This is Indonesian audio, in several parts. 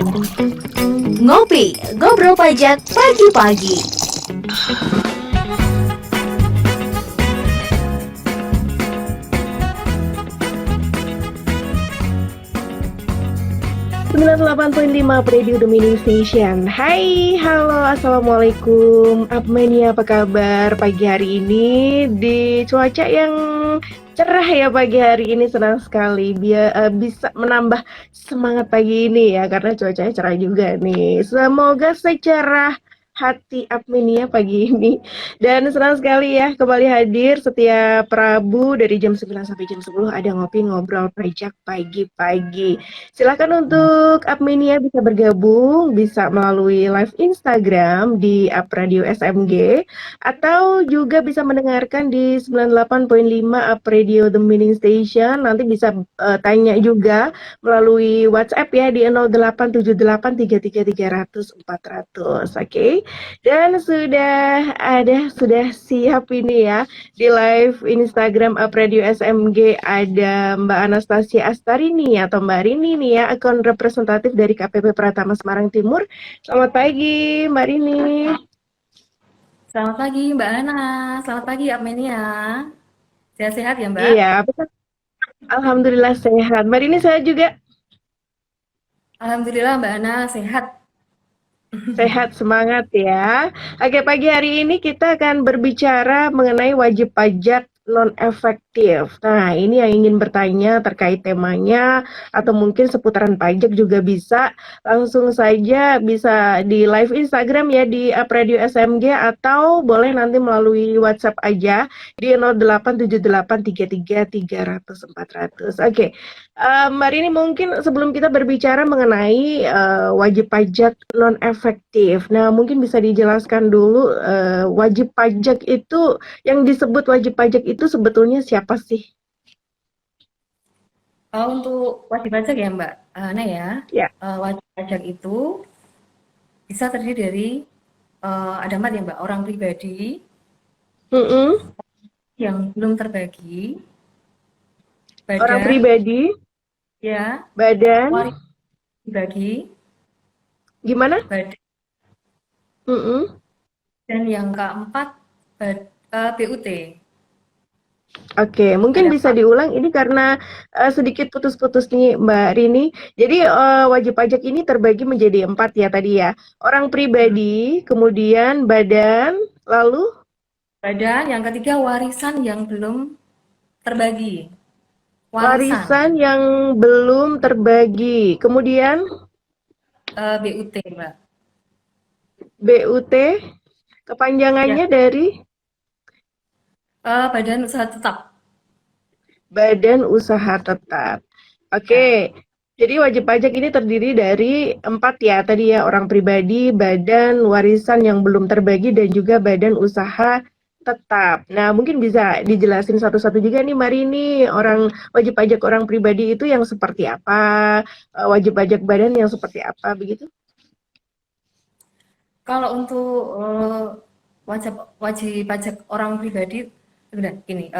Ngopi, ngobrol pajak pagi-pagi. Sembilan puluh delapan 98.5 Radio Domining Station. Hai, halo, assalamualaikum. Apmenia, apa kabar pagi hari ini di cuaca yang cerah ya pagi hari ini, senang sekali bisa menambah semangat pagi ini ya karena cuacanya cerah juga nih. Semoga secerah hati Apmenia pagi ini dan senang sekali ya kembali hadir setiap Rabu dari jam 9 sampai jam 10 ada ngopi ngobrol pajak pagi-pagi. Silakan untuk Apmenia bisa bergabung, bisa melalui live Instagram di Up Radio SMG, atau juga bisa mendengarkan di 98.5 Up Radio The Meaning Station. Nanti bisa tanya juga melalui WhatsApp ya di 087833300400. Oke. Dan sudah siap ini ya di live Instagram Up Radio SMG ada Mbak Anastasia Astarini atau Mbak Rini nih ya, akun representatif dari KPP Pratama Semarang Timur. Selamat pagi Mbak Rini. Selamat pagi Mbak Ana, selamat pagi Apmenia. Sehat-sehat ya Mbak? Iya, alhamdulillah sehat. Mbak Rini saya juga Alhamdulillah Mbak Ana sehat. sehat, semangat ya. Oke, pagi hari ini kita akan berbicara mengenai wajib pajak non efektif. Nah, ini yang ingin bertanya terkait temanya atau mungkin seputaran pajak juga bisa. Langsung saja bisa di live Instagram ya di Up Radio SMG atau boleh nanti melalui WhatsApp aja di 087833300400. Oke. Mbak Rini, mungkin sebelum kita berbicara mengenai wajib pajak non efektif, nah mungkin bisa dijelaskan dulu wajib pajak itu, yang disebut wajib pajak itu sebetulnya siapa sih? Untuk wajib pajak ya Mbak Ana ya, Ya. wajib pajak itu bisa terdiri dari ada empat ya Mbak, orang pribadi Mm-mm. yang belum terbagi, Orang badan pribadi, ya, badan, waris dibagi, gimana? badan, Mm-mm. dan yang keempat BUT. Oke, mungkin Ada bisa empat. diulang ini karena sedikit putus-putus nih Mbak Rini. Jadi wajib pajak ini terbagi menjadi 4 ya tadi ya. Orang pribadi, kemudian badan, lalu Badan, yang ketiga warisan yang belum terbagi. Warisan, warisan yang belum terbagi. Kemudian BUT Mbak. BUT, Ya, kepanjangannya dari badan usaha tetap. Badan Usaha Tetap. Ya, Oke, jadi wajib pajak ini terdiri dari 4 ya tadi ya, orang pribadi, badan, warisan yang belum terbagi, dan juga badan usaha tetap. Nah, mungkin bisa dijelasin satu-satu juga nih Mari, ini orang wajib pajak orang pribadi itu yang seperti apa, wajib pajak badan yang seperti apa begitu? kalau untuk wajib wajib pajak orang pribadi, sebenarnya gini,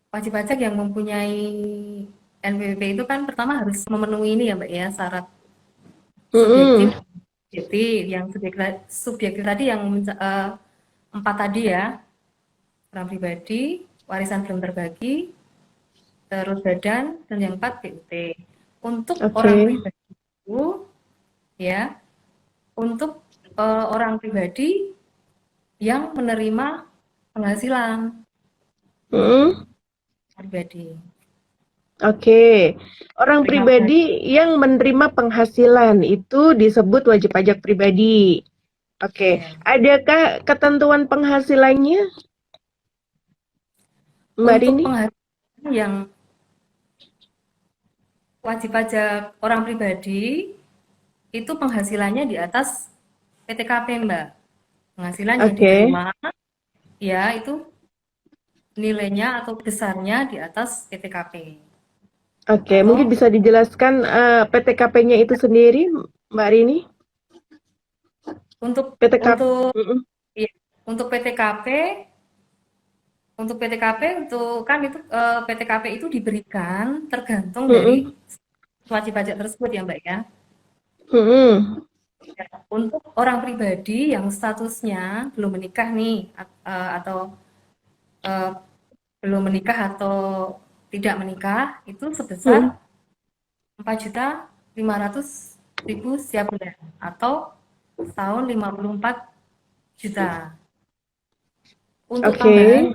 wajib pajak yang mempunyai NPWP itu kan pertama harus memenuhi ini ya Mbak ya, syarat subjektif, Mm-mm. objektif. Yang subjektif tadi yang empat tadi ya, orang pribadi, warisan belum terbagi, terus badan, dan yang empat BUT. Untuk orang Oke. pribadi itu ya, untuk orang pribadi yang menerima penghasilan Mm-mm. pribadi. Oke, orang PKP. pribadi yang menerima penghasilan itu disebut wajib pajak pribadi. Oke, Ya. adakah ketentuan penghasilannya, Mbak Untuk Rini? penghasilan yang wajib pajak orang pribadi itu penghasilannya di atas PTKP, Mbak. Penghasilan yang Oke, diterima ya itu nilainya atau besarnya di atas PTKP. oke, mungkin Atau bisa dijelaskan PTKP-nya itu sendiri, Mbak Rini? untuk PTKP. untuk Mm-mm. ya, untuk PTKP untuk PTKP untuk kan itu PTKP itu diberikan tergantung dari Mm-mm. wajib pajak tersebut ya Mbak ya. Mm-mm. Ya, untuk orang pribadi yang statusnya belum menikah nih atau eh, belum menikah atau tidak menikah itu Mm. sebesar 4.500.000 setiap bulan atau setahun 54 juta. Untuk Oke. tambahan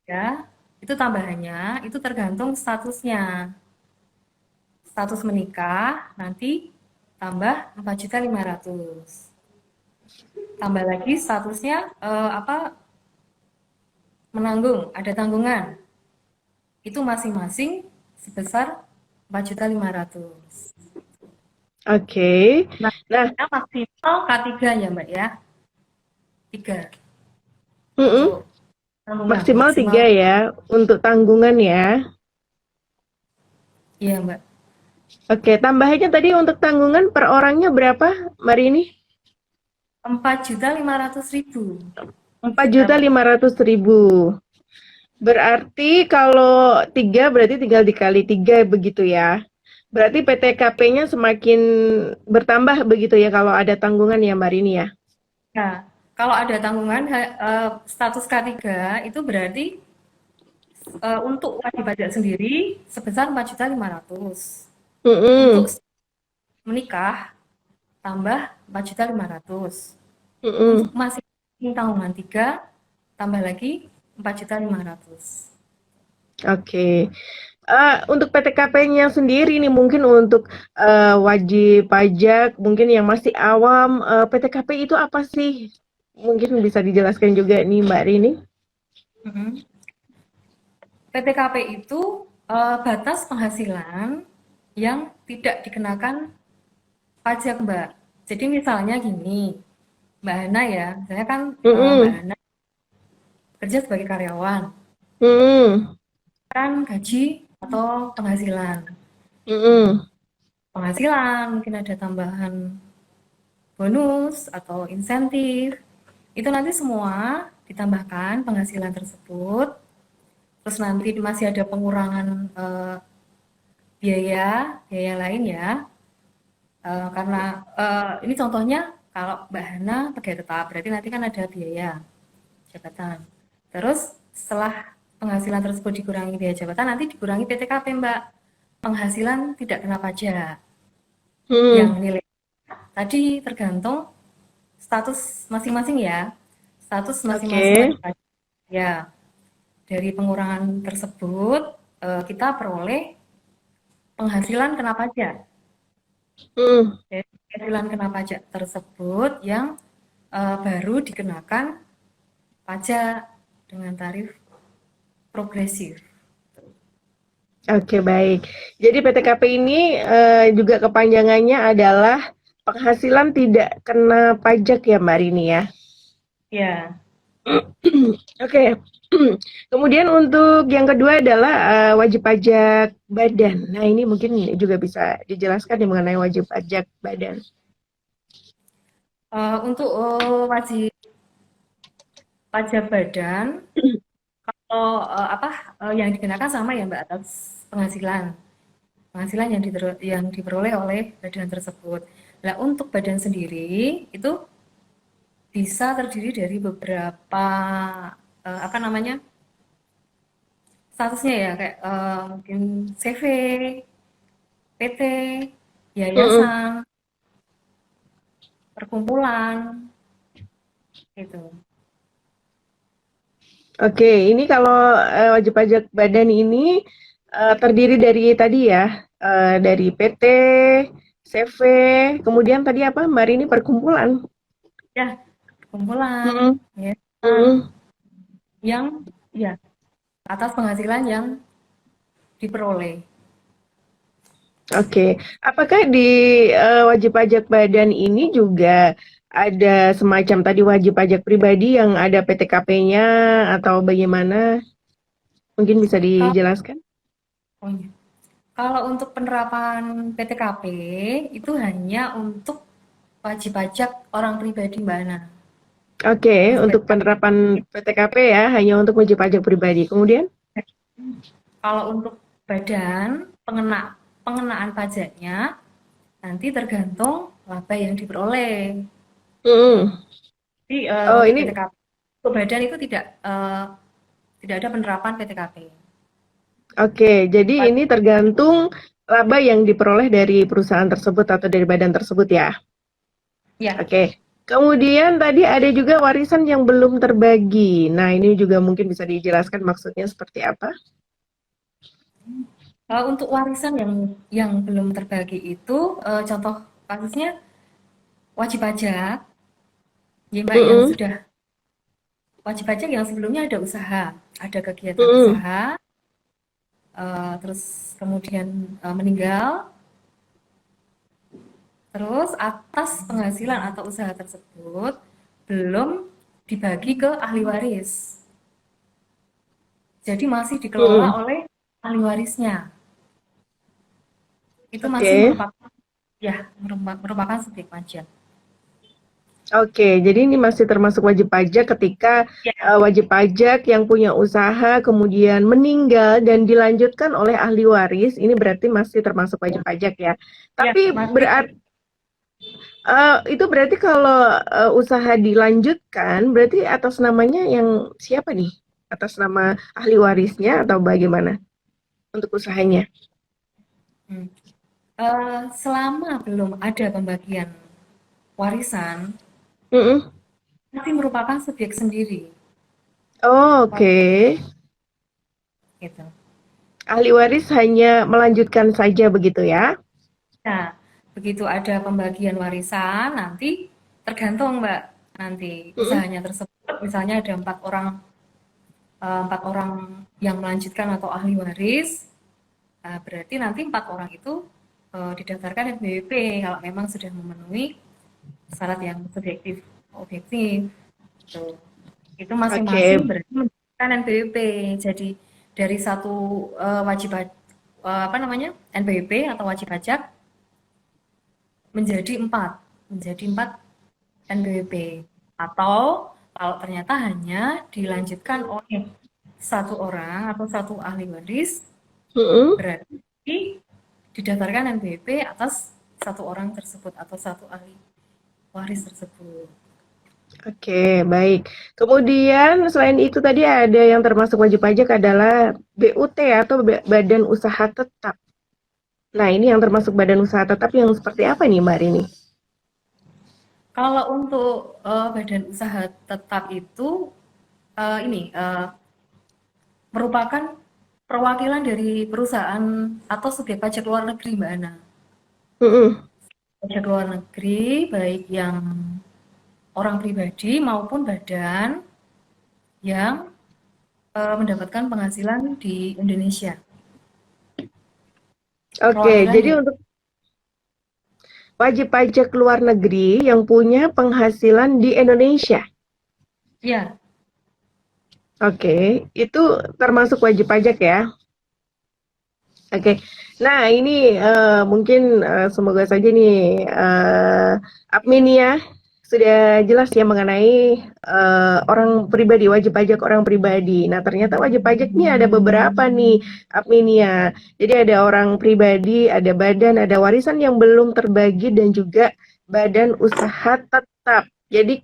ya, itu tambahannya itu tergantung statusnya. Status menikah nanti tambah 4.500.000. Tambah lagi statusnya apa menanggung, ada tanggungan. Itu masing-masing sebesar 4.500.000. Oke. Nah, Nah, maksimal K3 ya Mbak ya. 3 mm-mm. untuk tanggungan Maksimal maksimal. 3 ya untuk tanggungan ya. Iya Mbak. Oke, tambahannya tadi untuk tanggungan per orangnya berapa, Marini? 4.500.000 setiap 4.500.000. Berarti kalau 3 berarti tinggal dikali 3 begitu ya. Berarti PTKP-nya semakin bertambah begitu ya kalau ada tanggungan ya, Marini ya. ya. Kalau ada tanggungan status K3 itu berarti untuk wajib pajak sendiri sebesar 4.500.000. Untuk Mm-mm. menikah tambah 4.500.000. Untuk Mm-mm. masih tanggungan 3 tambah lagi 4.500.000. Oke. Untuk PTKP-nya sendiri nih mungkin untuk wajib pajak mungkin yang masih awam, PTKP itu apa sih? Mungkin bisa dijelaskan juga nih Mbak Rini. Mhm. PTKP itu batas penghasilan yang tidak dikenakan pajak, Mbak. Jadi misalnya gini, Mbak Hana ya, saya kan Mbak Mm-mm. Hana kerja sebagai karyawan, Mm-mm. kan gaji atau penghasilan. Mm-mm. Penghasilan mungkin ada tambahan bonus atau insentif. Itu nanti semua ditambahkan penghasilan tersebut. Terus nanti masih ada pengurangan biaya biaya lain ya. Karena ini contohnya kalau Mbak Hana pegawai tetap, berarti nanti kan ada biaya jabatan. Terus setelah penghasilan tersebut dikurangi biaya jabatan, nanti dikurangi PTKP Mbak. Penghasilan tidak kena pajak. Yang Mm. nilai tadi tergantung status masing-masing ya. Status masing-masing Oke. wajib pajak. Ya, dari pengurangan tersebut kita peroleh penghasilan kena pajak. Mm. Dari penghasilan kena pajak tersebut yang baru dikenakan pajak dengan tarif progresif. Oke, baik. Jadi PTKP ini juga kepanjangannya adalah penghasilan tidak kena pajak ya Mbak Rini ya. Ya, Oke. Kemudian untuk yang kedua adalah wajib pajak badan. Nah, ini mungkin juga bisa dijelaskan nih mengenai wajib pajak badan. untuk wajib pajak badan, kalau apa yang dikenakan sama ya Mbak atas penghasilan, penghasilan yang diperoleh oleh badan tersebut. Nah, untuk badan sendiri itu bisa terdiri dari beberapa apa namanya statusnya ya kayak mungkin CV, PT, Mm-mm. yayasan, perkumpulan, gitu. Oke, ini kalau wajib pajak badan ini terdiri dari tadi ya, dari PT, CV, kemudian tadi apa, Mbak Rini perkumpulan. Ya, perkumpulan, Mm-mm. yayasan, Mm-mm. yang ya atas penghasilan yang diperoleh. Oke, apakah di wajib pajak badan ini juga ada semacam tadi wajib pajak pribadi yang ada PTKP-nya atau bagaimana? Mungkin bisa Kalau, dijelaskan? oh iya. Kalau untuk penerapan PTKP itu hanya untuk wajib pajak orang pribadi Mbak Ana. Oke, Untuk untuk penerapan PTKP ya, hanya untuk wajib pajak pribadi. Kemudian? kalau untuk badan pengenaan pajaknya nanti tergantung laba yang diperoleh. Mm-mm. Jadi Oh, untuk ini PTKP untuk badan itu tidak ada penerapan PTKP. oke. Jadi ini tergantung laba yang diperoleh dari perusahaan tersebut atau dari badan tersebut ya. Ya, Oke. Kemudian tadi ada juga warisan yang belum terbagi. Nah, ini juga mungkin bisa dijelaskan maksudnya seperti apa? untuk warisan yang belum terbagi itu contoh kasusnya wajib pajak, ya Mbak, yang Mm-mm. sudah wajib pajak yang sebelumnya ada usaha, ada kegiatan Mm-mm. usaha, terus kemudian meninggal, terus atas penghasilan atau usaha tersebut belum dibagi ke ahli waris. Jadi masih dikelola Mm-mm. oleh ahli warisnya. Itu masih Oke. merupakan subjek pajak. Oke, jadi ini masih termasuk wajib pajak ketika Ya, wajib pajak yang punya usaha kemudian meninggal dan dilanjutkan oleh ahli waris, ini berarti masih termasuk wajib pajak ya. ya Tapi masih. itu berarti kalau usaha dilanjutkan, berarti atas namanya yang siapa nih? Atas nama ahli warisnya atau bagaimana untuk usahanya? Hmm. Selama belum ada pembagian warisan, Mm-mm. masih merupakan subjek sendiri. Oh, oke. Gitu. Ahli waris hanya melanjutkan saja begitu ya? Nah, begitu ada pembagian warisan, nanti tergantung Mbak, nanti Mm-mm. usahanya tersebut, misalnya ada empat orang yang melanjutkan atau ahli waris, berarti nanti empat orang itu didaftarkan NPWP kalau memang sudah memenuhi syarat yang subjektif, objektif. Gitu. Itu Oke. masing-masing berarti mendaftarkan NPWP. Jadi dari satu wajib apa namanya NPWP atau wajib pajak menjadi empat NPWP. Atau kalau ternyata hanya dilanjutkan oleh satu orang atau satu ahli waris, Mm-mm. berarti didaftarkan NPWP atas satu orang tersebut atau satu ahli waris tersebut. Oke, baik. Kemudian selain itu tadi ada yang termasuk wajib pajak adalah BUT atau Badan Usaha Tetap. Nah, ini yang termasuk Badan Usaha Tetap yang seperti apa nih, Mbak Rini? Kalau untuk badan usaha tetap itu ini merupakan perwakilan dari perusahaan atau subjek pajak luar negeri, Mbak Ana. Mm-mm. Pajak luar negeri, baik yang orang pribadi maupun badan yang mendapatkan penghasilan di Indonesia. Oke, Perwakilan jadi dari, untuk wajib pajak luar negeri yang punya penghasilan di Indonesia. ya, Oke, itu termasuk wajib pajak ya. Oke, nah ini mungkin semoga saja nih Apminia sudah jelas ya mengenai orang pribadi, wajib pajak orang pribadi. Nah ternyata wajib pajak ini ada beberapa nih Apminia. Jadi ada orang pribadi, ada badan, ada warisan yang belum terbagi dan juga badan usaha tetap. Jadi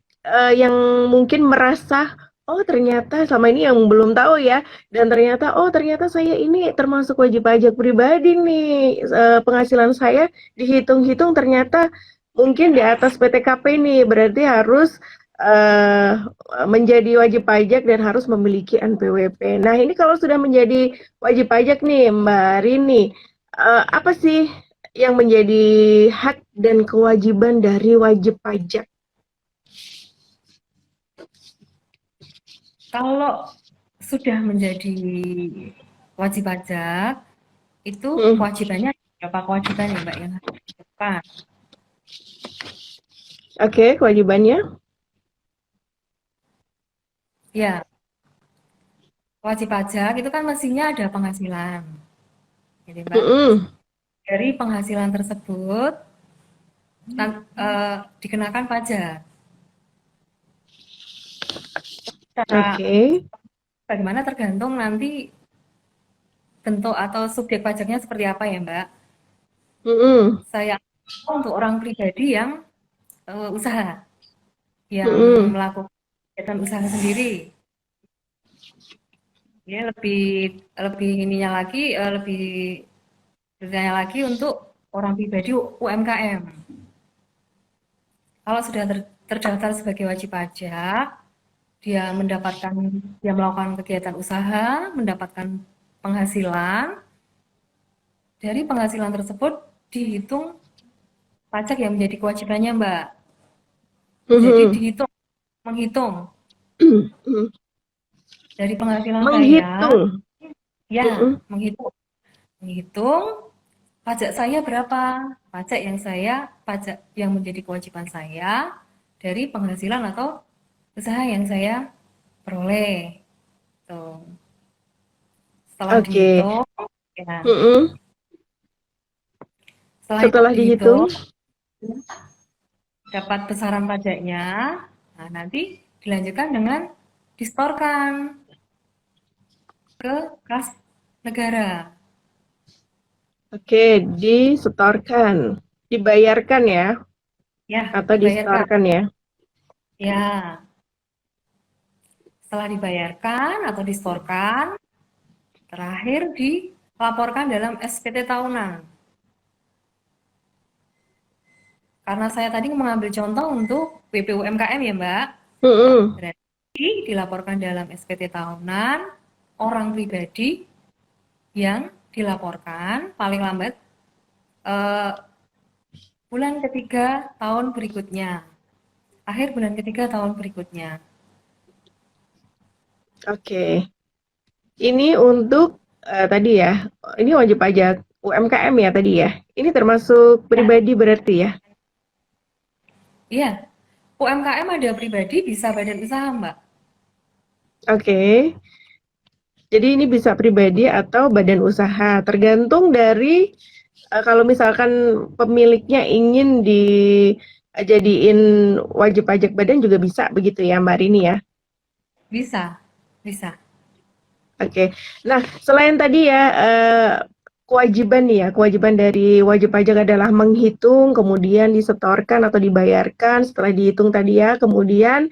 yang mungkin merasa oh ternyata selama ini yang belum tahu ya dan ternyata, oh ternyata saya ini termasuk wajib pajak pribadi nih. Penghasilan saya dihitung-hitung ternyata mungkin di atas PTKP nih. Berarti harus menjadi wajib pajak dan harus memiliki NPWP. Nah ini kalau sudah menjadi wajib pajak nih Mbak Rini, apa sih yang menjadi hak dan kewajiban dari wajib pajak? kalau sudah menjadi wajib pajak, itu Hmm, kewajibannya berapa kewajiban ya Mbak yang harus dilakukan? Oke, kewajibannya. Ya, wajib pajak itu kan mestinya ada penghasilan, gitu Mbak. Hmm, Dari penghasilan tersebut dikenakan pajak. Cara Oke. bagaimana tergantung nanti bentuk atau subjek pajaknya seperti apa ya Mbak. Mm-mm. Saya untuk orang pribadi yang usaha, yang Mm-mm. melakukan kegiatan usaha sendiri. Ya, lebih lebih ininya lagi, lebih detailnya lagi untuk orang pribadi UMKM. Kalau sudah terdaftar sebagai wajib pajak, dia mendapatkan dia melakukan kegiatan usaha, mendapatkan penghasilan, dari penghasilan tersebut dihitung pajak yang menjadi kewajibannya, Mbak. Jadi Mhm. dihitung, menghitung Mhm. dari penghasilan saya, Menghitung. ya, Mhm. menghitung pajak saya berapa, pajak yang menjadi kewajiban saya dari penghasilan atau usaha yang saya peroleh. Tuh. Setelah Oke. dihitung, ya, Mhm. setelah itu Setelah dihitung, dihitung, dapat besaran pajaknya, nah nanti dilanjutkan dengan distorkan ke kas negara. oke, disetorkan, dibayarkan ya, Ya, atau dibayarkan. disetorkan ya. Ya, setelah dibayarkan atau distorkan, terakhir dilaporkan dalam SPT tahunan. Karena saya tadi mengambil contoh untuk BPUMKM ya, Mbak. Mhm. Berarti dilaporkan dalam SPT tahunan orang pribadi yang dilaporkan paling lambat eh, bulan ketiga tahun berikutnya. Akhir bulan ketiga tahun berikutnya. Oke. Ini untuk tadi ya, ini wajib pajak UMKM ya tadi ya. Ini termasuk Ya, pribadi berarti ya. iya. UMKM ada pribadi bisa badan usaha, Mbak. Oke. Jadi ini bisa pribadi atau badan usaha, tergantung dari kalau misalkan pemiliknya ingin dijadiin wajib pajak badan juga bisa begitu ya Mbak Rini ya. Bisa, bisa. Oke. Nah, selain tadi ya kewajiban nih ya, kewajiban dari wajib pajak adalah menghitung, kemudian disetorkan atau dibayarkan, setelah dihitung tadi ya, kemudian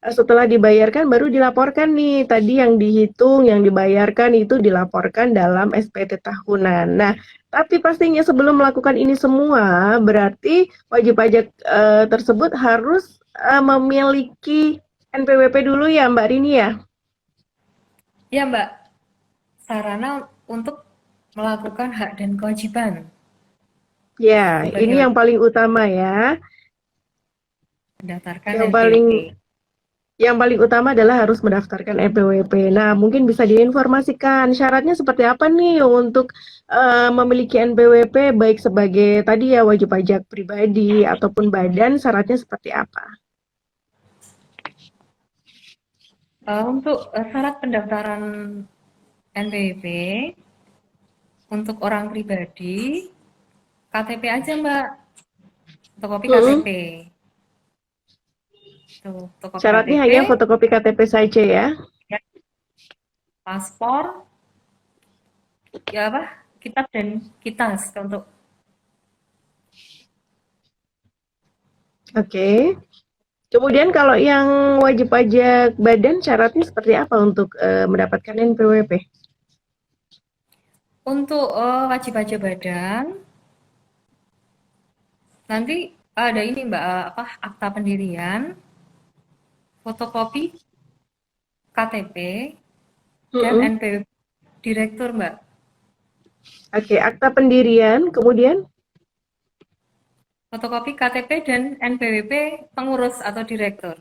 setelah dibayarkan baru dilaporkan nih. Tadi yang dihitung, yang dibayarkan itu dilaporkan dalam SPT tahunan. Nah, tapi pastinya sebelum melakukan ini semua, berarti wajib pajak tersebut harus memiliki NPWP dulu ya, Mbak Rini ya. Ya, Mbak. Sarana untuk melakukan hak dan kewajiban Ya, sebagai ini yang wajib paling utama ya. mendaftarkan Yang paling NPWP. yang paling utama adalah harus mendaftarkan NPWP. Nah, mungkin bisa diinformasikan syaratnya seperti apa nih untuk memiliki NPWP baik sebagai tadi ya wajib pajak pribadi ataupun badan, syaratnya seperti apa? Untuk syarat pendaftaran NPWP untuk orang pribadi, KTP aja Mbak, fotokopi Hmm, KTP. Tuh, fotokopi syaratnya KTP, hanya fotokopi KTP saja ya. ya, paspor, ya apa, kitab dan kitas untuk Oke. Kemudian kalau yang wajib pajak badan syaratnya seperti apa untuk mendapatkan NPWP? wajib pajak badan. Nanti ada ini Mbak, apa akta pendirian, fotokopi KTP dan Hmm. NPWP direktur Mbak. Oke, akta pendirian, kemudian Fotokopi KTP dan NPWP pengurus atau direktur.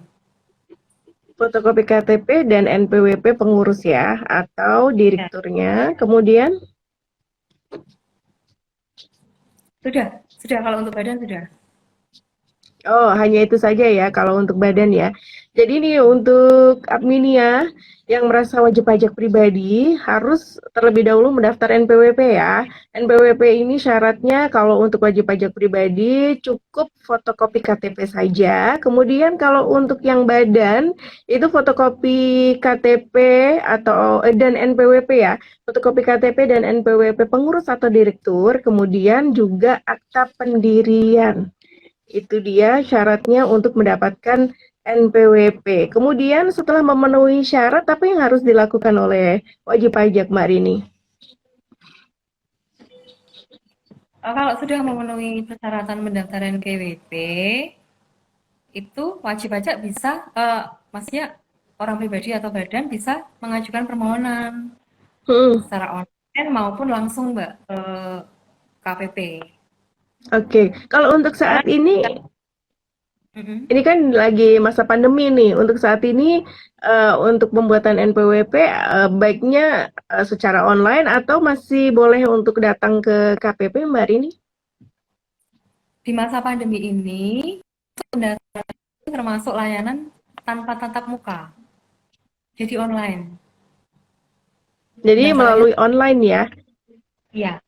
fotokopi KTP dan NPWP pengurus ya atau Ya, direkturnya. Kemudian, sudah kalau untuk badan sudah. Oh, hanya itu saja ya kalau untuk badan ya. Jadi nih untuk Adminia yang merasa wajib pajak pribadi harus terlebih dahulu mendaftar NPWP ya. NPWP ini syaratnya kalau untuk wajib pajak pribadi cukup fotokopi KTP saja. Kemudian kalau untuk yang badan itu fotokopi KTP atau dan NPWP ya. Fotokopi KTP dan NPWP pengurus atau direktur, kemudian juga akta pendirian. Itu dia syaratnya untuk mendapatkan NPWP. Kemudian setelah memenuhi syarat, apa yang harus dilakukan oleh wajib pajak, Mbak Rini? Kalau sudah memenuhi persyaratan pendaftaran KWP, itu wajib pajak bisa, maksudnya orang pribadi atau badan bisa mengajukan permohonan Hmm, secara online maupun langsung Mbak ke KPP. oke. Kalau untuk Karena saat ini, mm-mm. ini kan lagi masa pandemi nih. Untuk saat ini, untuk pembuatan NPWP, baiknya secara online atau masih boleh untuk datang ke KPP, Mbak Rini? Di masa pandemi ini pendaftaran termasuk layanan tanpa tatap muka, jadi online. Jadi Pendaftarannya melalui online ya. iya,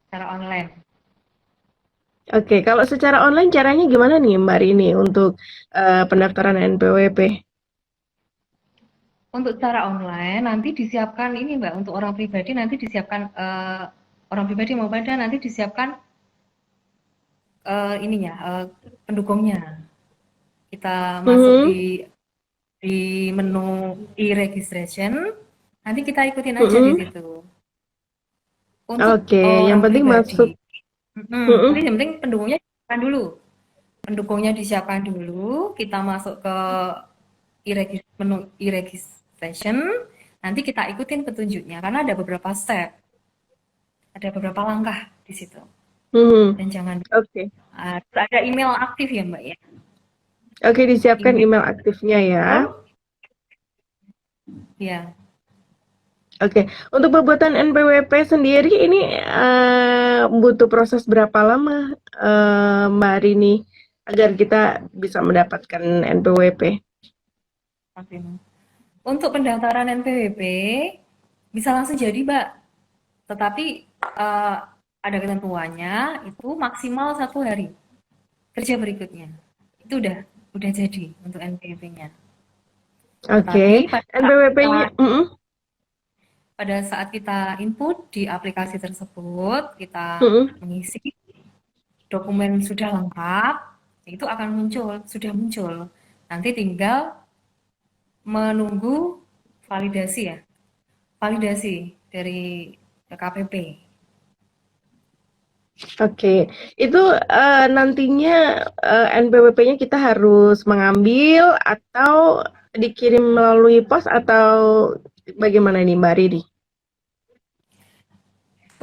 secara online. Oke, kalau secara online caranya gimana nih Mbak Rini untuk pendaftaran NPWP? Untuk secara online nanti disiapkan ini Mbak, untuk orang pribadi nanti disiapkan orang pribadi mau badan nanti disiapkan ininya pendukungnya. Kita masuk Mhm, di menu e-registration, nanti kita ikutin aja di mhm. situ. Untuk Oke, yang orang penting masuk. pribadi, nanti Mhm, yang penting pendukungnya disiapkan dulu. Pendukungnya disiapkan dulu, kita masuk ke menu e-registration, nanti kita ikutin petunjuknya karena ada beberapa step, ada beberapa langkah di situ. mhm. Dan jangan Oke, ada email aktif ya Mbak ya. oke disiapkan Email email aktifnya ya. ya. Oke, untuk pembuatan NPWP sendiri ini butuh proses berapa lama, Mbak Rini, agar kita bisa mendapatkan NPWP? Untuk pendaftaran NPWP bisa langsung jadi Mbak, tetapi eh, ada ketentuannya itu maksimal 1 hari kerja berikutnya. Itu udah jadi untuk NPWP-nya. Oke, Tetapi NPWP-nya, mhm, pada saat kita input di aplikasi tersebut, kita mhm. mengisi dokumen sudah lengkap, itu akan sudah muncul. Nanti tinggal menunggu validasi ya, validasi dari KPP. Oke, itu nantinya NPWP-nya kita harus mengambil atau dikirim melalui pos atau bagaimana nih Mbak Riri?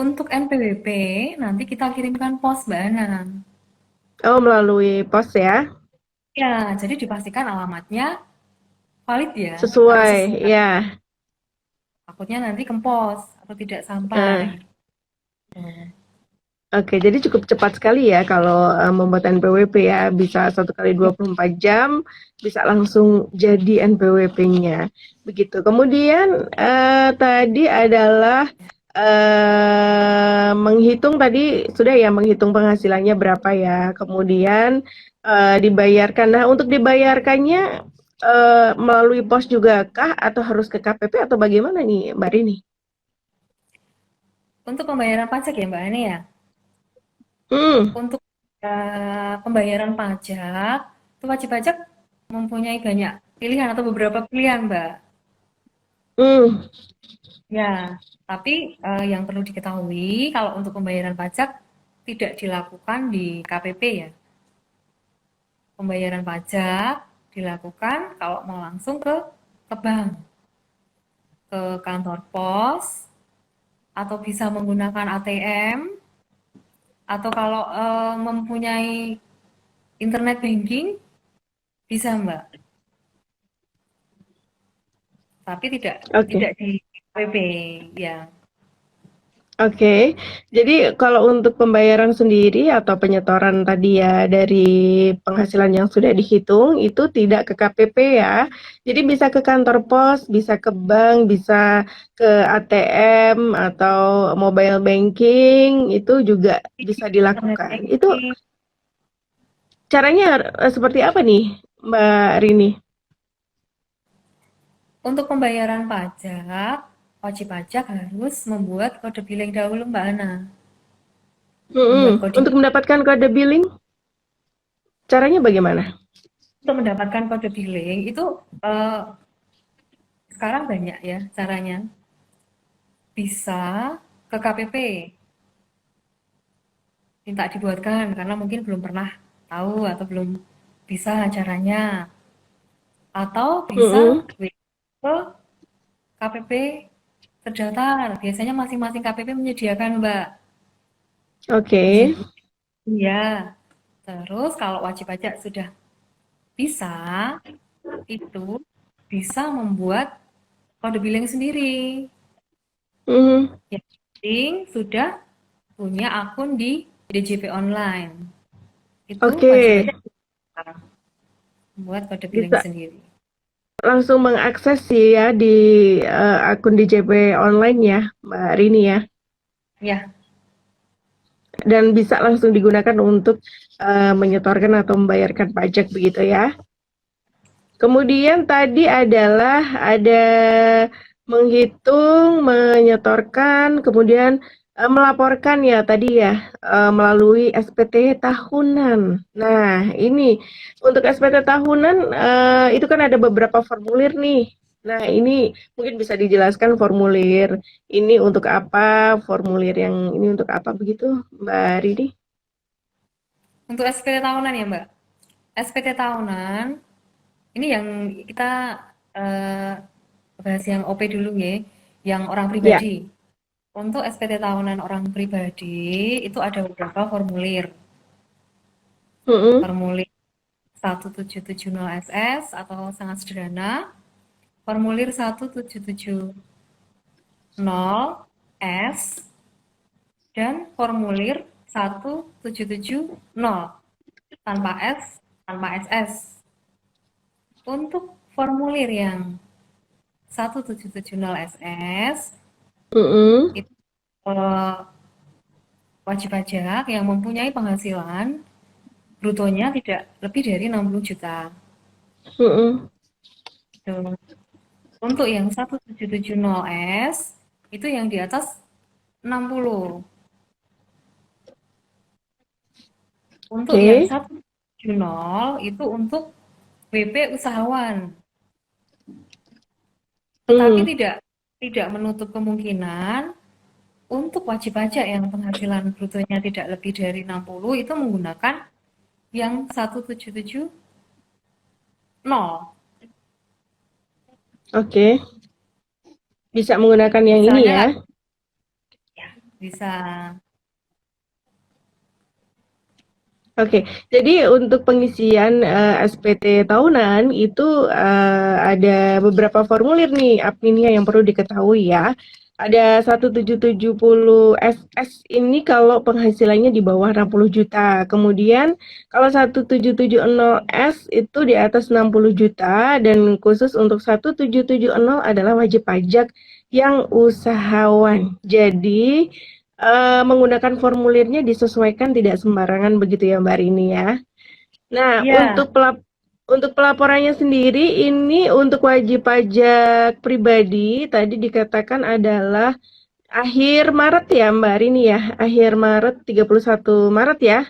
Untuk NPWP nanti kita kirimkan pos Mbak Anang. Oh, melalui pos ya? Ya, jadi dipastikan alamatnya valid ya, harus Sesuai, sesuai. ya. Takutnya nanti kempos atau tidak sampai. Nah, Tuh. oke, jadi cukup cepat sekali ya kalau membuat NPWP ya, bisa 1 kali 24 jam, bisa langsung jadi NPWP-nya. Begitu. Kemudian tadi adalah menghitung tadi sudah ya menghitung penghasilannya berapa ya. Kemudian dibayarkan. Nah, untuk dibayarkannya melalui pos juga kah atau harus ke KPP atau bagaimana nih, Mbak Rini? Untuk pembayaran pajak ya Mbak Ani ya. Hmm, Untuk pembayaran pajak, itu wajib pajak mempunyai banyak pilihan atau beberapa pilihan Mbak. hmm, Ya, tapi yang perlu diketahui kalau untuk pembayaran pajak tidak dilakukan di KPP ya. Pembayaran pajak dilakukan kalau mau langsung ke bank, ke kantor pos, atau bisa menggunakan ATM, atau kalau mempunyai internet banking bisa Mbak, tapi tidak oke. tidak di KPP ya. Oke, jadi kalau untuk pembayaran sendiri atau penyetoran tadi ya dari penghasilan yang sudah dihitung itu tidak ke KPP ya. Jadi bisa ke kantor pos, bisa ke bank, bisa ke ATM atau mobile banking itu juga bisa Internet dilakukan. Itu banking. caranya seperti apa nih, Mbak Rini? Untuk pembayaran pajak, wajib pajak harus membuat kode billing dahulu, Mbak Ana. Mm-mm. Membuat kode Untuk mendapatkan kode billing, caranya bagaimana? Untuk mendapatkan kode billing itu eh, sekarang banyak ya caranya. Bisa ke KPP, minta dibuatkan karena mungkin belum pernah tahu atau belum bisa caranya. Atau bisa Mm-mm. ke KPP terdaftar. Biasanya masing-masing KPP menyediakan, Mbak. Oke. Di situ. Iya. Terus kalau wajib pajak sudah bisa, itu bisa membuat kode billing sendiri. Mm. Yang penting sudah punya akun di DJP online. Itu wajib Oke, pajak membuat kode billing bisa sendiri. langsung mengakses sih ya di akun DJP online ya, Mbak Rini ya, Ya, dan bisa langsung digunakan untuk menyetorkan atau membayarkan pajak begitu ya. Kemudian tadi adalah ada menghitung, menyetorkan, kemudian melaporkan ya tadi ya melalui SPT tahunan. Nah, ini untuk SPT tahunan itu kan ada beberapa formulir nih. Nah, ini mungkin bisa dijelaskan formulir ini untuk apa, formulir yang ini untuk apa begitu, Mbak Ridi? untuk SPT tahunan ya, Mbak. SPT tahunan ini yang kita eh, bahas yang OP dulu ya, yang orang Ya. pribadi. Untuk SPT tahunan orang pribadi itu ada beberapa formulir. Mm-mm. Formulir 1770 SS atau sangat sederhana, formulir 1770S dan formulir 1770 tanpa S, tanpa SS. Untuk formulir yang 1770 SS Mm-mm. itu wajib pajak yang mempunyai penghasilan brutonya tidak lebih dari 60 juta. Mm-mm. Tuh. Untuk yang 1770S itu yang di atas 60. Untuk yang Oke. 170 itu untuk WP usahawan. Tetapi Mm. tidak tidak menutup kemungkinan untuk wajib pajak yang penghasilan brutonya tidak lebih dari 60 itu menggunakan yang 1770. Oke. Bisa menggunakan yang ini Misalnya ya. ya, bisa. Oke, jadi untuk pengisian SPT tahunan itu ada beberapa formulir nih adminnya yang perlu diketahui ya. Ada 1770 SS ini kalau penghasilannya di bawah 60 juta. Kemudian kalau 1770S itu di atas 60 juta dan khusus untuk 1770 adalah wajib pajak yang usahawan. Jadi menggunakan formulirnya disesuaikan tidak sembarangan begitu ya Mbak Rini ya. Nah, Iya, untuk pelaporannya sendiri ini untuk wajib pajak pribadi tadi dikatakan adalah akhir Maret ya Mbak Rini ya. Akhir Maret 31 Maret ya.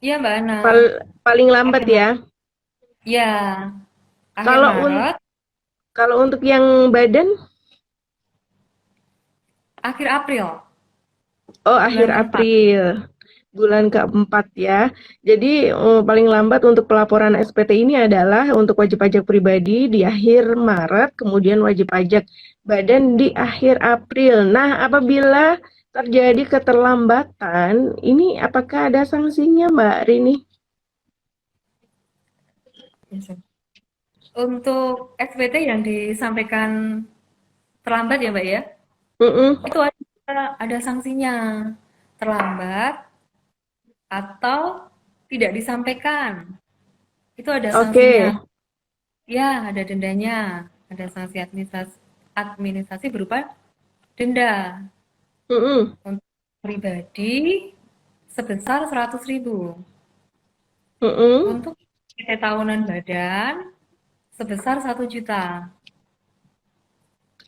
iya Mbak Ana. Paling lambat Akhir ya. Maret. Iya, akhir Kalau un Maret, kalau untuk yang badan, akhir April, oh akhir bulan keempat. April. Bulan keempat ya. Jadi paling lambat untuk pelaporan SPT ini adalah untuk wajib pajak pribadi di akhir Maret, kemudian wajib pajak badan di akhir April. Nah, apabila terjadi keterlambatan, ini apakah ada sanksinya, Mbak Rini? Untuk SPT yang disampaikan terlambat ya Mbak ya, Mm-mm. itu wajib. ada sanksinya. Terlambat atau tidak disampaikan. Itu ada Oke. sanksinya. Ya, ada dendanya. Ada sanksi administrasi berupa denda. Mm-mm. Untuk pribadi sebesar 100.000. Mm-mm. Untuk PT tahunan badan sebesar 1 juta.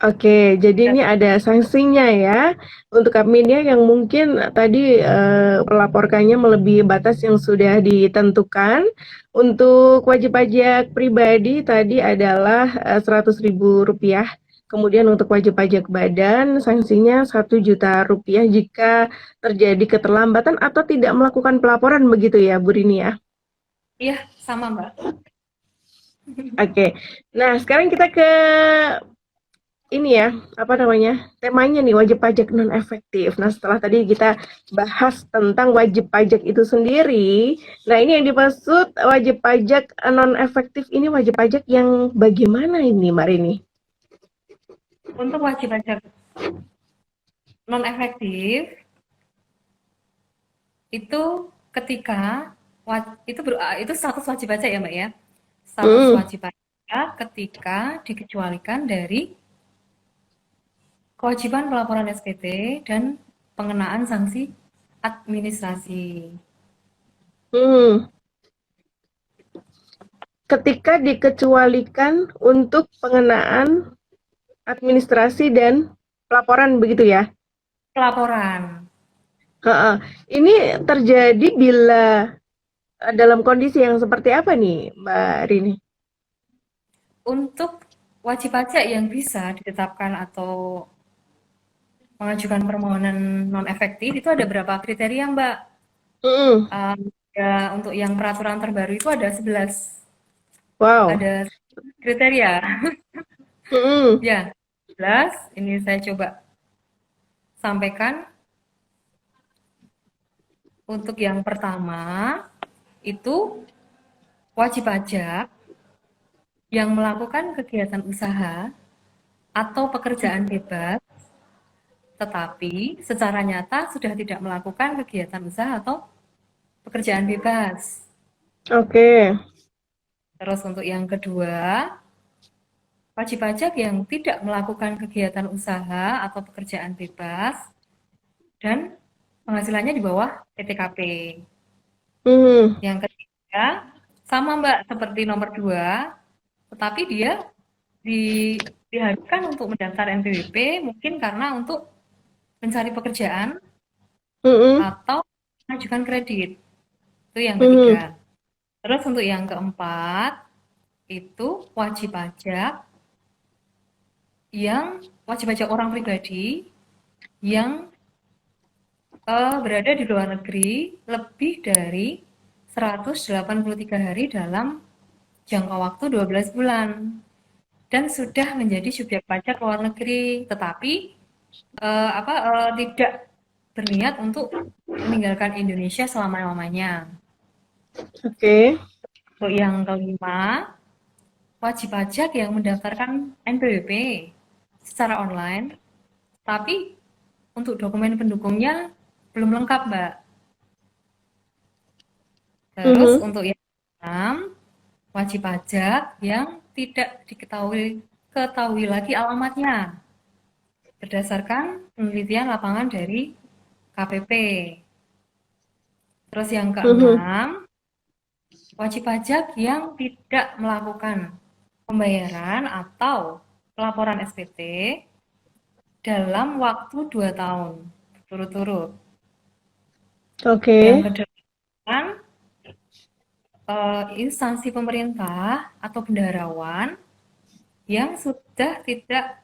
Oke, jadi ini ada sanksinya ya untuk adminnya yang mungkin tadi melaporkannya melebihi batas yang sudah ditentukan. Untuk wajib pajak pribadi tadi adalah Rp100.000. Kemudian untuk wajib pajak badan sanksinya Rp1 juta jika terjadi keterlambatan atau tidak melakukan pelaporan begitu ya, Bu Rini ya. Iya, sama Mbak. Oke. Nah, sekarang kita ke ini ya, apa namanya, temanya nih wajib pajak non efektif. Nah, setelah tadi kita bahas tentang wajib pajak itu sendiri, nah ini yang dimaksud wajib pajak non efektif ini wajib pajak yang bagaimana ini, Mbak Rini? Untuk wajib pajak non efektif itu ketika itu status wajib pajak ya Mbak ya. Status Hmm, wajib pajak ketika dikecualikan dari kewajiban pelaporan SPT dan pengenaan sanksi administrasi. hmm. Ketika dikecualikan untuk pengenaan administrasi dan pelaporan begitu ya? Pelaporan Heeh. Ini terjadi bila dalam kondisi yang seperti apa nih, Mbak Rini? untuk wajib pajak yang bisa ditetapkan atau mengajukan permohonan non efektif itu ada berapa kriteria Mbak? Mm-mm. Ya, untuk yang peraturan terbaru itu ada 11, Wow. ada kriteria. Mm-mm. Ya, 11. Ini saya coba sampaikan. Untuk yang pertama itu wajib pajak yang melakukan kegiatan usaha atau pekerjaan bebas, tetapi secara nyata sudah tidak melakukan kegiatan usaha atau pekerjaan bebas. Oke. Terus untuk yang kedua, wajib pajak yang tidak melakukan kegiatan usaha atau pekerjaan bebas dan penghasilannya di bawah PTKP. Mm. Yang ketiga, sama Mbak seperti nomor 2, tetapi dia diharuskan untuk mendaftar NPWP mungkin karena untuk mencari pekerjaan Mm-mm. atau mengajukan kredit. Itu yang Mm. ketiga. Terus untuk yang keempat, itu wajib pajak orang pribadi yang berada di luar negeri lebih dari 183 hari dalam jangka waktu 12 bulan dan sudah menjadi subjek pajak luar negeri, tetapi tidak berniat untuk meninggalkan Indonesia selama-lamanya. Oke. Untuk yang kelima, wajib pajak yang mendaftarkan NPWP secara online, tapi untuk dokumen pendukungnya belum lengkap, Mbak. Terus Mhm. untuk yang keenam, wajib pajak yang tidak ketahui lagi alamatnya berdasarkan penelitian lapangan dari KPP. Terus yang Mhm. keenam, wajib pajak yang tidak melakukan pembayaran atau pelaporan SPT dalam waktu 2 tahun berturut-turut. Yang Oke. kedelapan, instansi pemerintah atau bendaharawan yang sudah tidak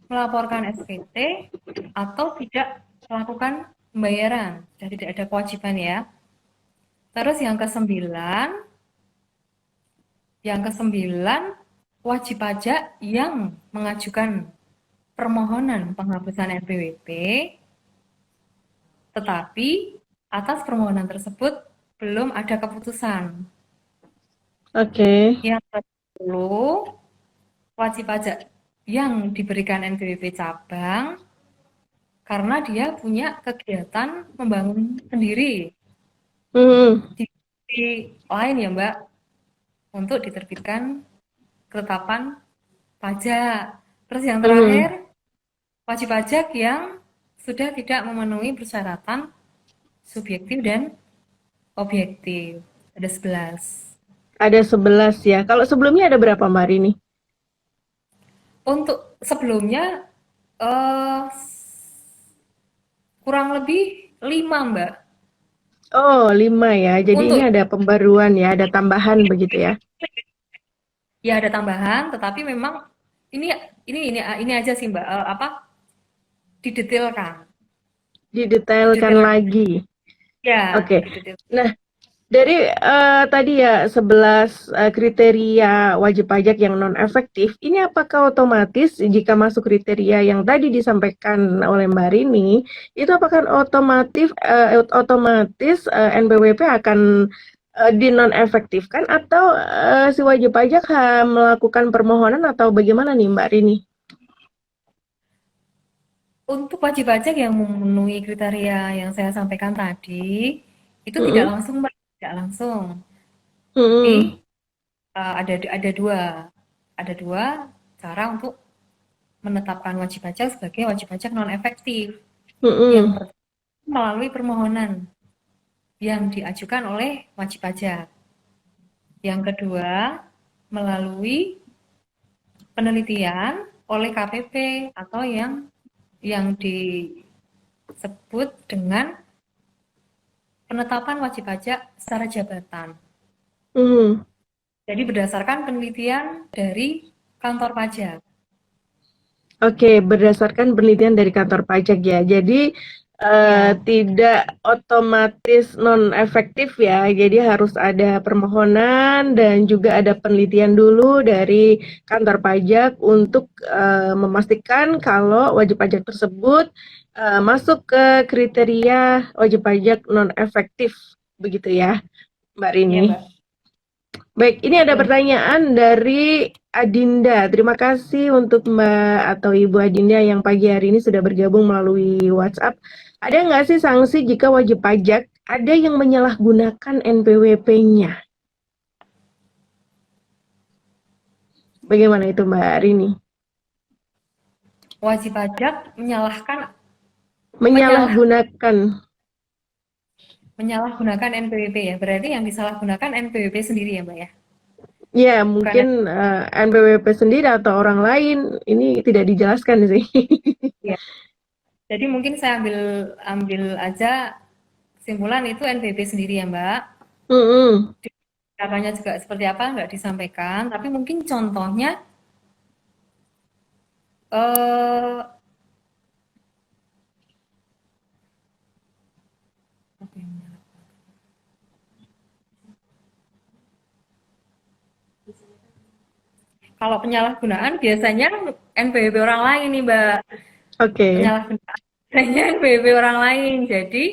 melaporkan SPT atau tidak melakukan pembayaran, sudah tidak ada kewajiban ya. Terus yang kesembilan, wajib pajak yang mengajukan permohonan penghapusan NPWP, tetapi atas permohonan tersebut belum ada keputusan. Oke. Yang ke-10, wajib pajak yang diberikan NPWP cabang karena dia punya kegiatan membangun sendiri Hmm. di lain ya Mbak, untuk diterbitkan ketetapan pajak. Terus yang Hmm. terakhir, wajib pajak yang sudah tidak memenuhi persyaratan subjektif dan objektif. Ada 11. Ada 11 ya. Kalau sebelumnya ada berapa Mbak Rini? Untuk sebelumnya eh, kurang lebih 5 Mbak. Oh, 5 ya. Jadi ini Untuk ada pembaruan ya, ada tambahan begitu ya. ya ada tambahan, tetapi memang ini ini aja sih Mbak, apa didetailkan, Didetailkan didetailkan lagi. ya, Oke. didetail. Nah, dari tadi ya 11 kriteria wajib pajak yang non efektif, ini apakah otomatis jika masuk kriteria yang tadi disampaikan oleh Mbak Rini, itu apakah otomatis NPWP akan dinonefektifkan atau si wajib pajak melakukan permohonan atau bagaimana nih Mbak Rini? Untuk wajib pajak yang memenuhi kriteria yang saya sampaikan tadi, itu tidak Mm-mm. langsung Mbak, tidak langsung. Tapi Mm-mm. ada dua cara untuk menetapkan wajib pajak sebagai wajib pajak non efektif. Yang Mm-mm. pertama melalui permohonan yang diajukan oleh wajib pajak. Yang kedua melalui penelitian oleh KPP atau yang disebut dengan penetapan wajib pajak secara jabatan. Mm. Jadi berdasarkan penelitian dari kantor pajak. Oke, berdasarkan penelitian dari kantor pajak ya. Jadi Ya, tidak otomatis non efektif ya. Jadi harus ada permohonan dan juga ada penelitian dulu dari kantor pajak untuk memastikan kalau wajib pajak tersebut masuk ke kriteria wajib pajak non efektif, begitu ya, Mbak iya Rini. Mbak. Baik, ini ada Betul. pertanyaan dari Adinda. Terima kasih untuk Mbak atau Ibu Adinda yang pagi hari ini sudah bergabung melalui WhatsApp. Ada nggak sih sanksi jika wajib pajak ada yang menyalahgunakan NPWP-nya? Bagaimana itu Mbak Rini? Wajib pajak menyalah Menyalahgunakan. menyalahgunakan NPWP ya. Berarti yang disalahgunakan NPWP sendiri ya, Mbak ya. Ya, Bukan mungkin NPWP sendiri atau orang lain. Ini tidak dijelaskan sih. ya. Jadi mungkin saya ambil ambil aja kesimpulan itu NPWP sendiri ya, Mbak. Mm-mm. Caranya juga seperti apa nggak disampaikan, tapi mungkin contohnya eh kalau penyalahgunaan biasanya NPWP orang lain nih, Mbak. Oke. Penyalahgunaan biasanya NPWP orang lain. Jadi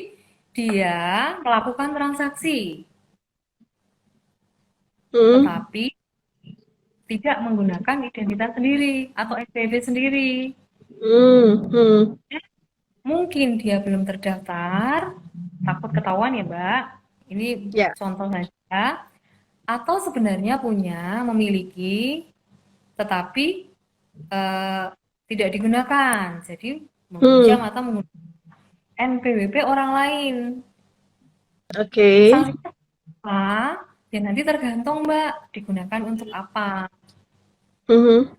dia melakukan transaksi, Mm. tetapi tidak menggunakan identitas sendiri atau NPWP sendiri. Mm. Mm. Mungkin dia belum terdaftar, takut ketahuan ya, Mbak. Ini Ya. contoh saja. Atau sebenarnya memiliki, tetapi eh, tidak digunakan. Jadi meminjam Mm. atau menggunakan NPWP orang lain. Oke. Sanksinya apa? Ya nanti tergantung Mbak, digunakan untuk apa? Mhm.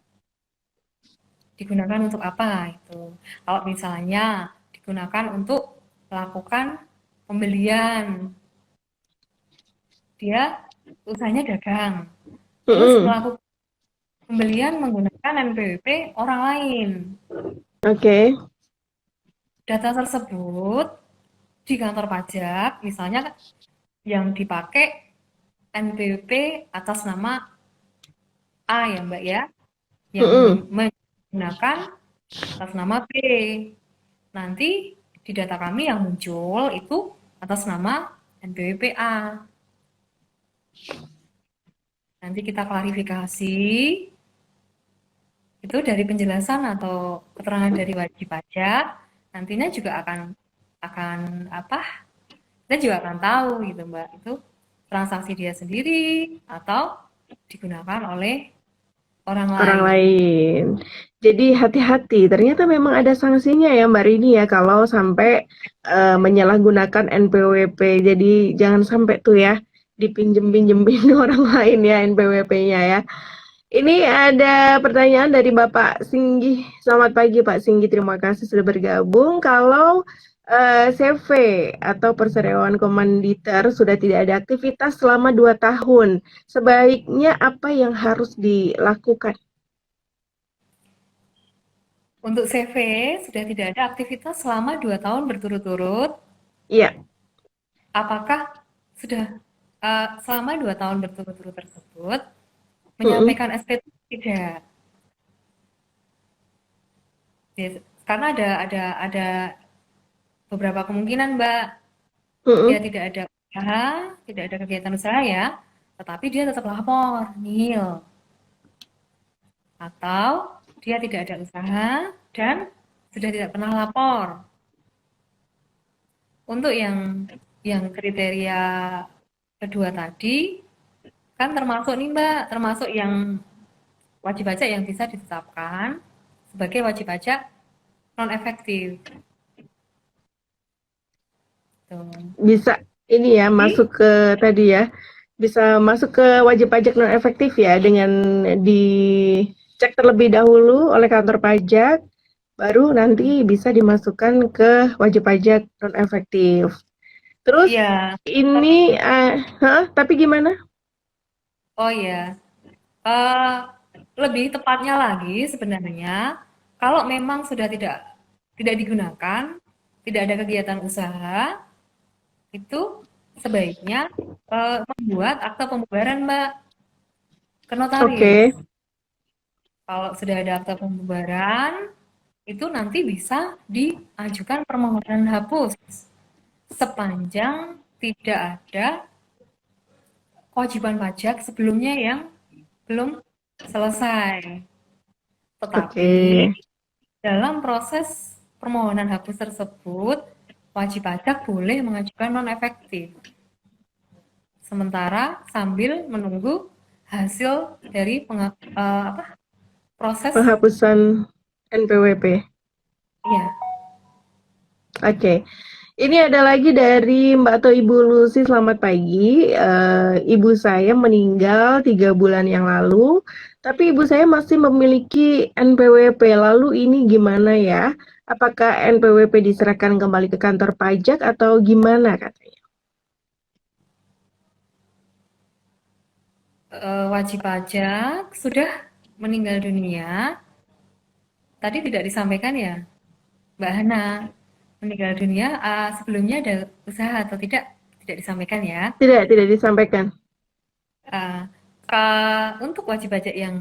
Digunakan untuk apa itu? Kalau misalnya digunakan untuk melakukan pembelian, dia usahanya dagang, terus Mhm. melakukan pembelian menggunakan NPWP orang lain. Oke. Data tersebut di kantor pajak, misalnya yang dipakai NPWP atas nama A ya Mbak ya, yang Mhm. menggunakan atas nama B. Nanti di data kami yang muncul itu atas nama NPWP A. Nanti kita klarifikasi, itu dari penjelasan atau keterangan dari wajib pajak, nantinya juga akan apa? Kita juga akan tahu gitu Mbak, itu transaksi dia sendiri atau digunakan oleh orang Orang lain. lain. Jadi hati-hati, ternyata memang ada sanksinya ya Mbak Rini ya kalau sampai menyalahgunakan NPWP. Jadi jangan sampai tuh ya dipinjem-pinjemin orang lain ya NPWP-nya ya. Ini ada pertanyaan dari Bapak Singgi. Selamat pagi Pak Singgi, terima kasih sudah bergabung. Kalau CV atau perseroan komanditer sudah tidak ada aktivitas selama 2 tahun, sebaiknya apa yang harus dilakukan? Untuk CV sudah tidak ada aktivitas selama 2 tahun berturut-turut. Iya. Apakah sudah selama 2 tahun berturut-turut tersebut Mm-mm. menyampaikan SPT tidak? Karena ada beberapa kemungkinan, Mbak. Dia Mm-mm. tidak ada usaha, tidak ada kegiatan usaha ya, tetapi dia tetap lapor, nil. Atau dia tidak ada usaha dan sudah tidak pernah lapor. Untuk yang kriteria kedua tadi, kan termasuk nih Mbak, termasuk yang wajib pajak yang bisa ditetapkan sebagai wajib pajak non efektif. Tuh. Bisa ini ya Jadi, masuk ke tadi ya, bisa masuk ke wajib pajak non efektif ya dengan dicek terlebih dahulu oleh kantor pajak, baru nanti bisa dimasukkan ke wajib pajak non efektif. Terus iya, tapi ini, tapi gimana? oh ya, eh, lebih tepatnya lagi sebenarnya kalau memang sudah tidak digunakan, tidak ada kegiatan usaha, itu sebaiknya membuat akta pembubaran, Mbak, ke notaris. Oke, Kalau sudah ada akta pembubaran, itu nanti bisa diajukan permohonan hapus sepanjang tidak ada kewajiban pajak sebelumnya yang belum selesai. oke. Tetapi dalam proses permohonan hapus tersebut, wajib pajak boleh mengajukan non efektif. Sementara sambil menunggu hasil dari proses. Penghapusan NPWP. Ya, Oke. Ini ada lagi dari Mbak atau Ibu Lucy, selamat pagi. Ibu saya meninggal 3 bulan yang lalu, tapi ibu saya masih memiliki NPWP. Lalu ini gimana ya? Apakah NPWP diserahkan kembali ke kantor pajak atau gimana katanya? wajib pajak sudah meninggal dunia. Tadi tidak disampaikan ya, Mbak Hana. Meninggal dunia sebelumnya ada usaha atau tidak? Tidak disampaikan ya. Tidak disampaikan. Eh, untuk wajib pajak yang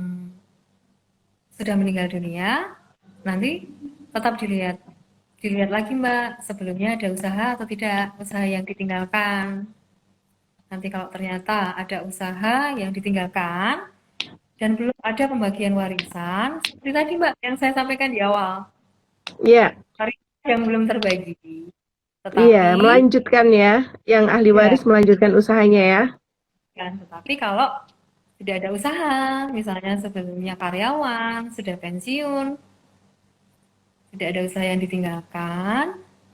sudah meninggal dunia, nanti tetap dilihat lagi Mbak, sebelumnya ada usaha atau tidak, usaha yang ditinggalkan. Nanti kalau ternyata ada usaha yang ditinggalkan dan belum ada pembagian warisan, seperti tadi Mbak yang saya sampaikan di awal, Iya, warisan yang belum terbagi. iya, Tetapi melanjutkan ya. Yang ahli ya, waris melanjutkan usahanya ya. tetapi kalau tidak ada usaha, misalnya sebelumnya karyawan sudah pensiun, tidak ada usaha yang ditinggalkan,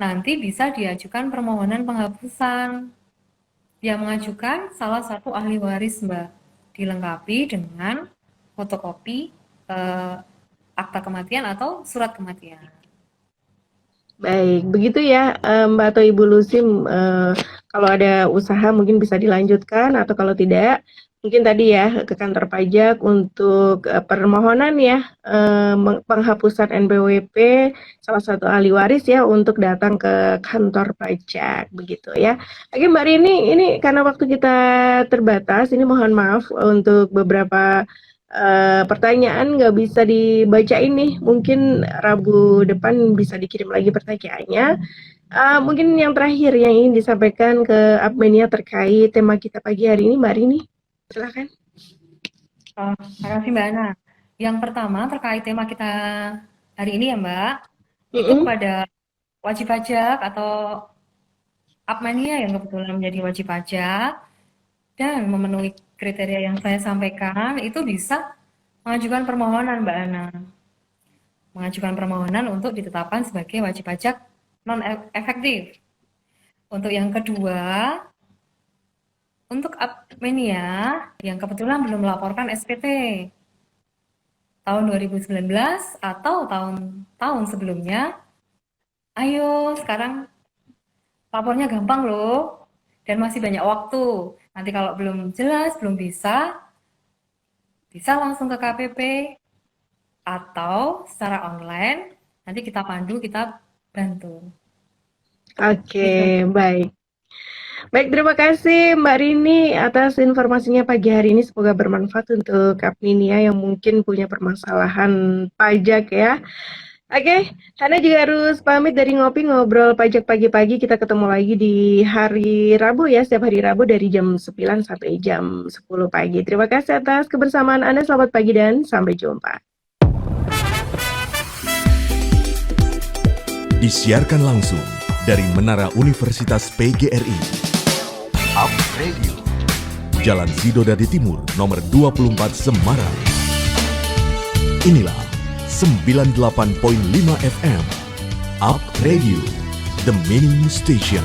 nanti bisa diajukan permohonan penghapusan. Yang mengajukan salah satu ahli waris, Mbak. Dilengkapi dengan fotokopi eh, akta kematian atau surat kematian. Baik, begitu ya, Mbak atau Ibu Lucy, kalau ada usaha mungkin bisa dilanjutkan atau kalau tidak, mungkin tadi ya ke kantor pajak untuk permohonan ya, penghapusan NPWP salah satu ahli waris ya untuk datang ke kantor pajak begitu ya. Oke Mbak Rini, ini karena waktu kita terbatas, ini mohon maaf untuk beberapa pertanyaan nggak bisa dibacain nih. Mungkin Rabu depan bisa dikirim lagi pertanyaannya. Mungkin yang terakhir yang ingin disampaikan ke adminnya terkait tema kita pagi hari ini, Mbak Rini. Silakan. Terima kasih Mbak Ana. Yang pertama terkait tema kita hari ini ya Mbak, itu Mm-mm. kepada wajib pajak atau Apmania yang kebetulan menjadi wajib pajak dan memenuhi kriteria yang saya sampaikan, itu bisa mengajukan permohonan, Mbak Ana. Mengajukan permohonan untuk ditetapkan sebagai wajib pajak non-efektif. Untuk yang kedua, untuk Apmania yang kebetulan belum melaporkan SPT tahun 2019 atau tahun sebelumnya, ayo sekarang lapornya gampang loh dan masih banyak waktu. Nanti kalau belum jelas, belum bisa langsung ke KPP atau secara online, nanti kita pandu, kita bantu. Oke, baik. Baik, terima kasih Mbak Rini atas informasinya pagi hari ini. Semoga bermanfaat untuk Apminia yang mungkin punya permasalahan pajak ya. Oke, Hana juga harus pamit dari Ngopi Ngobrol Pajak pagi-pagi. Kita ketemu lagi di hari Rabu ya, setiap hari Rabu dari jam 9 sampai jam 10 pagi. Terima kasih atas kebersamaan Anda. Selamat pagi dan sampai jumpa. Disiarkan langsung dari Menara Universitas PGRI. Up Radio. Jalan Sidodadi Timur, nomor 24 Semarang. Inilah 98.5 FM. Up Radio, the Meaning Station.